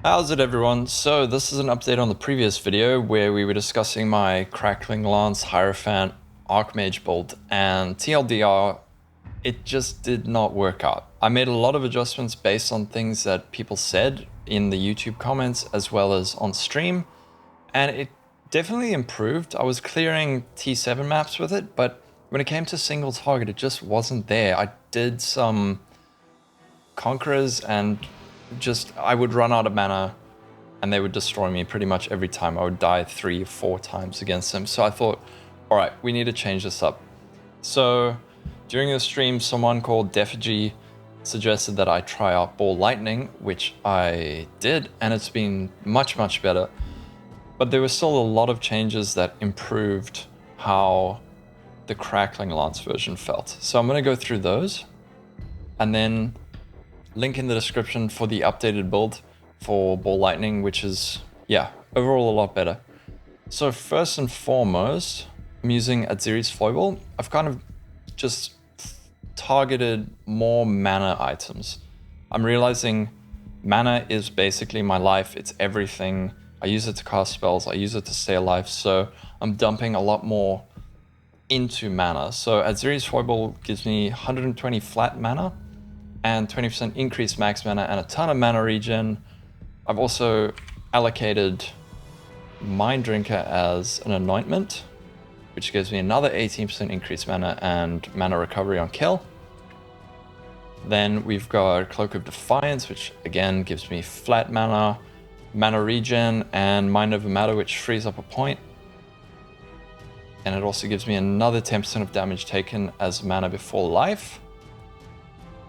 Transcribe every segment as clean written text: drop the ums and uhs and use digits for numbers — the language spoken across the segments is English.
How's it everyone? So this is an update on the previous video where we were discussing my Crackling Lance, Hierophant, Archmage build, and TLDR, it just did not work out. I made a lot of adjustments based on things that people said in the YouTube comments as well as on stream, and it definitely improved. I was clearing T7 maps with it, but when it came to single target, it just wasn't there. I did some Conquerors and I would run out of mana and they would destroy me pretty much every time. I would die 3 or 4 times against them. So I thought, all right, we need to change this up. So during the stream, someone called Defigy suggested that I try out Ball Lightning, which I did, and it's been much, much better. But there were still a lot of changes that improved how the Crackling Lance version felt. So I'm going to go through those and then link in the description for the updated build for Ball Lightning, which is, yeah, overall a lot better. So first and foremost, I'm using Aziri's Foible. I've kind of just targeted more mana items. I'm realizing mana is basically my life. It's everything. I use it to cast spells. I use it to stay alive. So I'm dumping a lot more into mana. So Aziri's Foible gives me 120 flat mana and 20% increased max mana and a ton of mana regen. I've also allocated Mind Drinker as an anointment, which gives me another 18% increased mana and mana recovery on kill. Then we've got Cloak of Defiance, which again gives me flat mana, mana regen, and Mind Over Matter, which frees up a point. And it also gives me another 10% of damage taken as mana before life.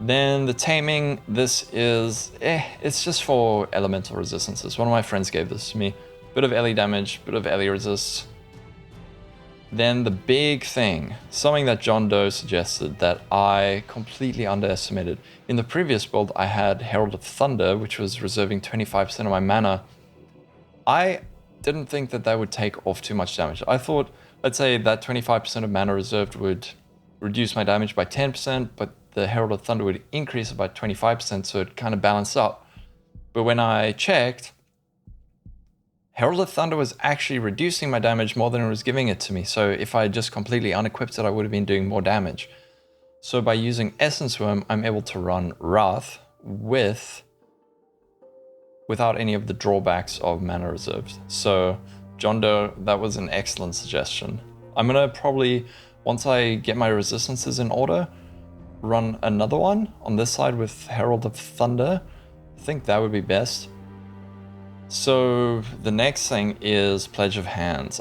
Then the Taming, this is, it's just for elemental resistances. One of my friends gave this to me. Bit of LE damage, bit of LE resist. Then the big thing, something that John Doe suggested that I completely underestimated. In the previous build, I had Herald of Thunder, which was reserving 25% of my mana. I didn't think that that would take off too much damage. I thought, let's say that 25% of mana reserved would reduce my damage by 10%, but the Herald of Thunder would increase it by 25%, so it kind of balanced out. But when I checked, Herald of Thunder was actually reducing my damage more than it was giving it to me. So if I just completely unequipped it, I would have been doing more damage. So by using Essence Worm, I'm able to run Wrath without any of the drawbacks of mana reserved. So John Doe, that was an excellent suggestion. I'm gonna probably, once I get my resistances in order, run another one on this side with Herald of Thunder. I think that would be best. So the next thing is Pledge of Hands.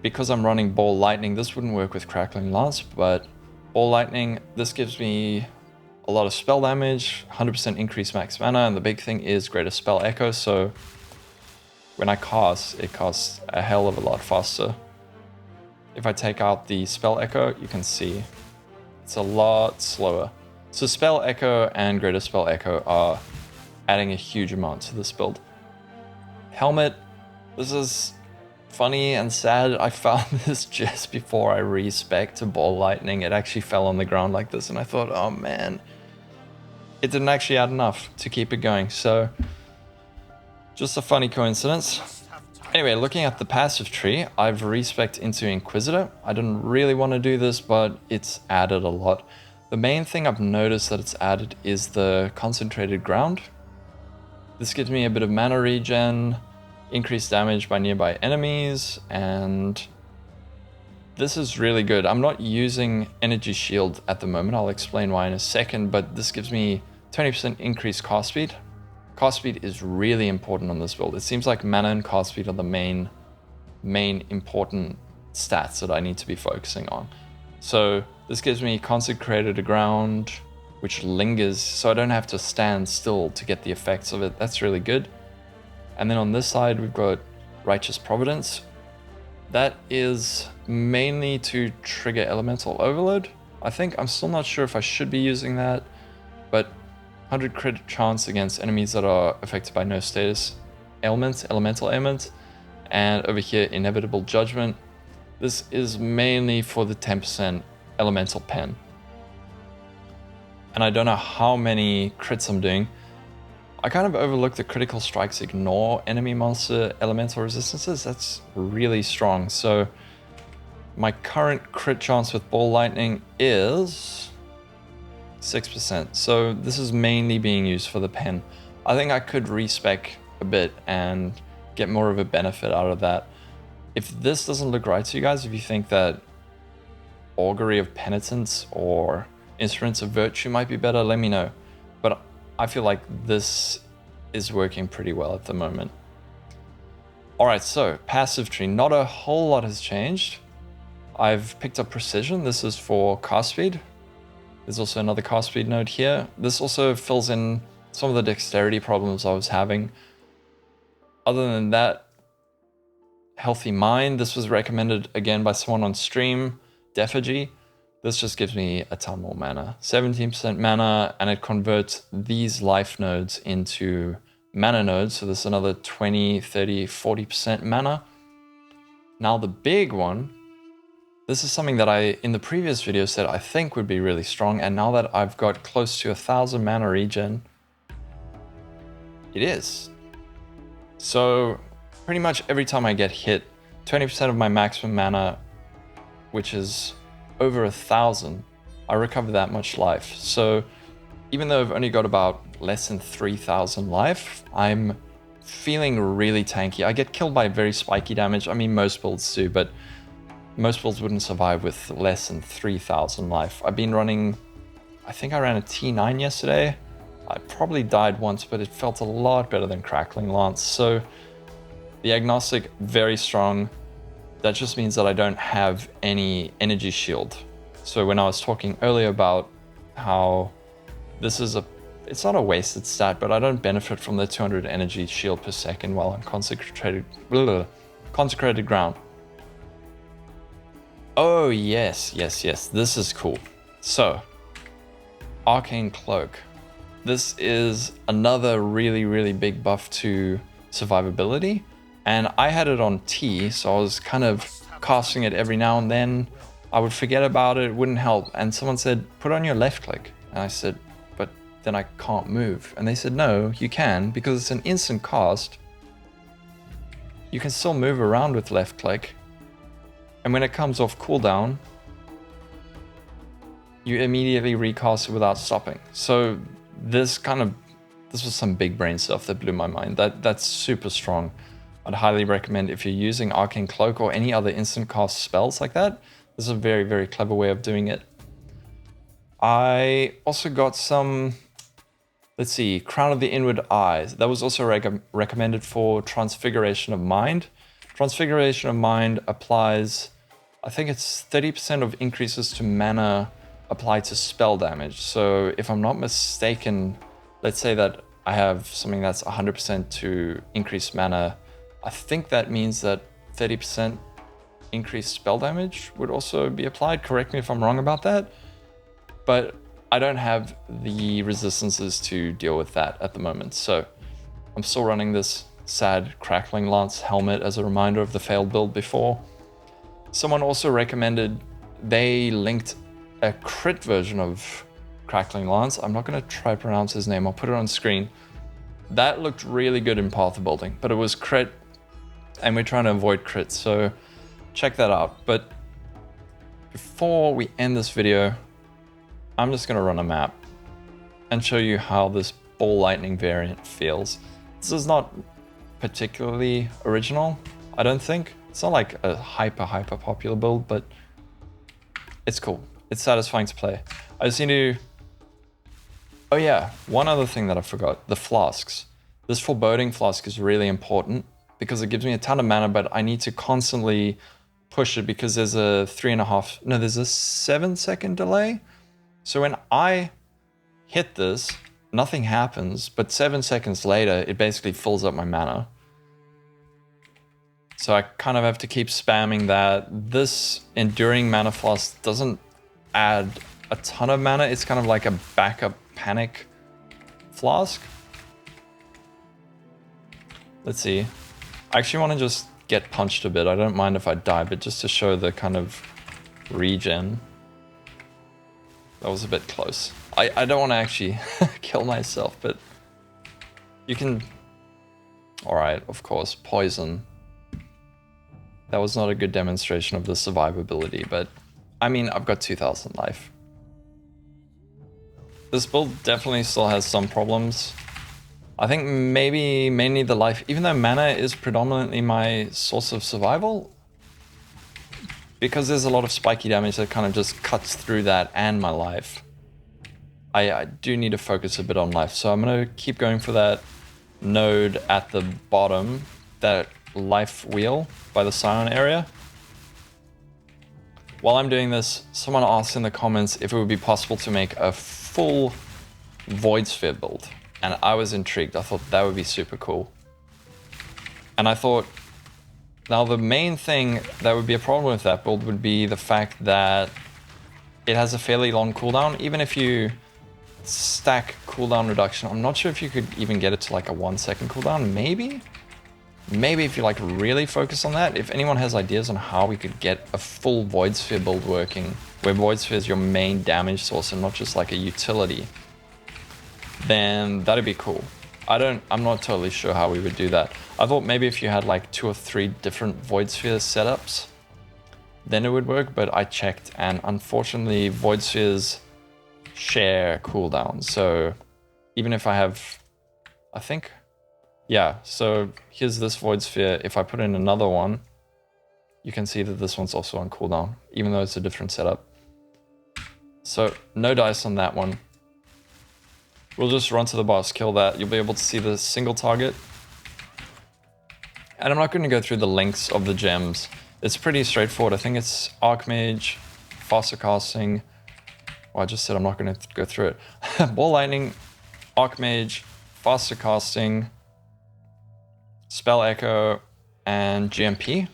Because I'm running Ball Lightning, this wouldn't work with Crackling Lance, but Ball Lightning, this gives me a lot of spell damage, 100% increased max mana, and the big thing is greater spell echo, so when I cast, it casts a hell of a lot faster. If I take out the spell echo, you can see it's a lot slower. So spell echo and greater spell echo are adding a huge amount to this build. Helmet, this is funny and sad. I found this just before I respec to Ball Lightning. It actually fell on the ground like this and I thought, oh man, it didn't actually add enough to keep it going. So just a funny coincidence. Anyway, looking at the passive tree, I've respec'd into Inquisitor. I didn't really want to do this, but it's added a lot. The main thing I've noticed that it's added is the Concentrated Ground. This gives me a bit of mana regen, increased damage by nearby enemies, and this is really good. I'm not using Energy Shield at the moment. I'll explain why in a second, but this gives me 20% increased cast speed. Cast speed is really important on this build. It seems like mana and cast speed are the main important stats that I need to be focusing on. So this gives me Consecrated Ground, which lingers, so I don't have to stand still to get the effects of it. That's really good. And then on this side, we've got Righteous Providence. That is mainly to trigger Elemental Overload. I think I'm still not sure if I should be using that, but 100 crit chance against enemies that are affected by no status ailments, elemental ailments, and over here, Inevitable Judgment. This is mainly for the 10% elemental pen. And I don't know how many crits I'm doing. I kind of overlooked the critical strikes ignore enemy monster elemental resistances. That's really strong. So my current crit chance with ball lightning is 6%. So this is mainly being used for the pen. I think I could respec a bit and get more of a benefit out of that. If this doesn't look right to you guys, if you think that Augury of Penitence or Instruments of Virtue might be better, let me know. But I feel like this is working pretty well at the moment. Alright, so passive tree. Not a whole lot has changed. I've picked up Precision. This is for cast speed. There's also another cast speed node here. This also fills in some of the dexterity problems I was having. Other than that, Healthy Mind. This was recommended again by someone on stream. Defagy. This just gives me a ton more mana. 17% mana, and it converts these life nodes into mana nodes. So there's another 20, 30, 40% mana. Now the big one, this is something that I, in the previous video, said I think would be really strong. And now that I've got close to 1,000 mana regen, it is. So pretty much every time I get hit, 20% of my maximum mana, which is over 1,000, I recover that much life. So even though I've only got about less than 3,000 life, I'm feeling really tanky. I get killed by very spiky damage. I mean, most builds do, but most builds wouldn't survive with less than 3,000 life. I've been running, I think I ran a T9 yesterday. I probably died once, but it felt a lot better than Crackling Lance. So the Agnostic, very strong. That just means that I don't have any energy shield. So when I was talking earlier about how this is it's not a wasted stat, but I don't benefit from the 200 energy shield per second while I'm consecrated ground. Oh yes, this is cool. So, Arcane Cloak. This is another really big buff to survivability. And I had it on T, so I was kind of casting it every now and then. I would forget about it, it wouldn't help. And someone said, put on your left click. And I said, but then I can't move. And they said, no, you can, because it's an instant cast. You can still move around with left click. And when it comes off cooldown, you immediately recast it without stopping. So this was some big brain stuff that blew my mind. That's super strong. I'd highly recommend if you're using Arcane Cloak or any other instant cast spells like that. This is a very clever way of doing it. I also got some, let's see, Crown of the Inward Eyes. That was also recommended for Transfiguration of Mind. Transfiguration of Mind applies, I think it's 30% of increases to mana applied to spell damage. So if I'm not mistaken, let's say that I have something that's 100% to increase mana. I think that means that 30% increased spell damage would also be applied. Correct me if I'm wrong about that. But I don't have the resistances to deal with that at the moment. So I'm still running this sad Crackling Lance helmet as a reminder of the failed build before. Someone also recommended, they linked a crit version of Crackling Lance. I'm not going to try to pronounce his name. I'll put it on screen. That looked really good in Path of Building, but it was crit. And we're trying to avoid crits, so check that out. But before we end this video, I'm just gonna run a map and show you how this ball lightning variant feels. This is not particularly original, I don't think. It's not like a hyper popular build, but it's cool. It's satisfying to play. I just need to... Oh yeah, one other thing that I forgot, the Flasks. This Foreboding Flask is really important, because it gives me a ton of mana, but I need to constantly push it because there's a 7-second delay. So when I hit this, nothing happens, but 7 seconds later, it basically fills up my mana. So I kind of have to keep spamming that. This Enduring Mana Flask doesn't add a ton of mana. It's kind of like a backup panic flask. Let's see. I actually want to just get punched a bit. I don't mind if I die, but just to show the kind of regen. That was a bit close. I don't want to actually kill myself, but You can... Alright, of course, poison. That was not a good demonstration of the survivability, but I mean, I've got 2000 life. This build definitely still has some problems. I think maybe mainly the life, even though mana is predominantly my source of survival, because there's a lot of spiky damage that kind of just cuts through that and my life. I do need to focus a bit on life, so I'm going to keep going for that node at the bottom, that life wheel by the Scion area. While I'm doing this, someone asked in the comments if it would be possible to make a full Void Sphere build, and I was intrigued. I thought that would be super cool. And I thought, now the main thing that would be a problem with that build would be the fact that it has a fairly long cooldown. Even if you stack cooldown reduction, I'm not sure if you could even get it to like a 1 second cooldown, maybe? Maybe if you like really focus on that. If anyone has ideas on how we could get a full Void Sphere build working, where Void Sphere is your main damage source and not just like a utility, then that'd be cool. I'm not totally sure how we would do that. I thought maybe if you had like 2 or 3 different Void Sphere setups, then it would work, but I checked and unfortunately Void Spheres share cooldown. So even if I have, I think, yeah, so here's this Void Sphere. If I put in another one, you can see that this one's also on cooldown, even though it's a different setup. So no dice on that one. We'll just run to the boss, kill that. You'll be able to see the single target. And I'm not going to go through the links of the gems. It's pretty straightforward. I think it's Archmage, faster casting. Well, I just said I'm not going to go through it. Ball Lightning, Archmage, faster casting, Spell Echo, and GMP.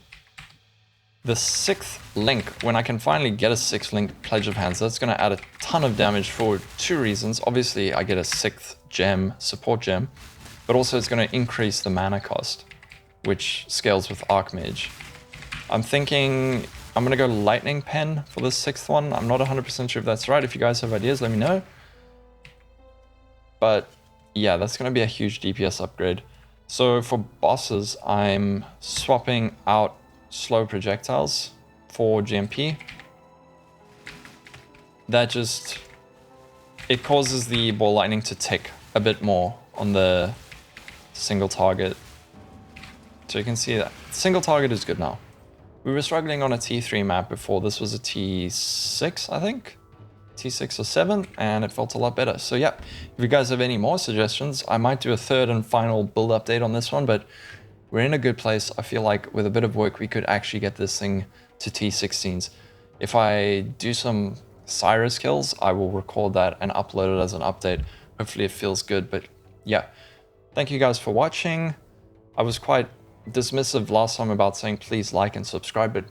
The 6th link, when I can finally get a 6th link, Pledge of Hands, that's going to add a ton of damage for 2 reasons. Obviously, I get a 6th gem, support gem, but also it's going to increase the mana cost, which scales with Archmage. I'm thinking I'm going to go Lightning Pen for the 6th one. I'm not 100% sure if that's right. If you guys have ideas, let me know. But yeah, that's going to be a huge DPS upgrade. So for bosses, I'm swapping out slow projectiles for GMP. That just, it causes the ball lightning to tick a bit more on the single target. So you can see that single target is good now. We were struggling on a T3 map before. This was a T6, I think. T6 or 7, and it felt a lot better. So yeah, if you guys have any more suggestions, I might do a 3rd and final build update on this one, but we're in a good place. I feel like with a bit of work, we could actually get this thing to T16s. If I do some Sirus kills, I will record that and upload it as an update. Hopefully it feels good, but yeah. Thank you guys for watching. I was quite dismissive last time about saying please like and subscribe, but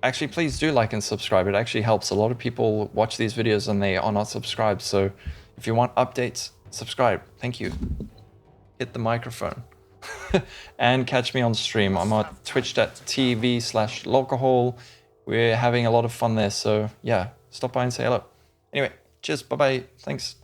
actually please do like and subscribe. It actually helps. A lot of people watch these videos and they are not subscribed. So if you want updates, subscribe. Thank you. Hit the microphone. And catch me on stream. I'm on twitch.tv/Lolcohol. We're having a lot of fun there. So yeah, stop by and say hello. Anyway, cheers. Bye-bye. Thanks.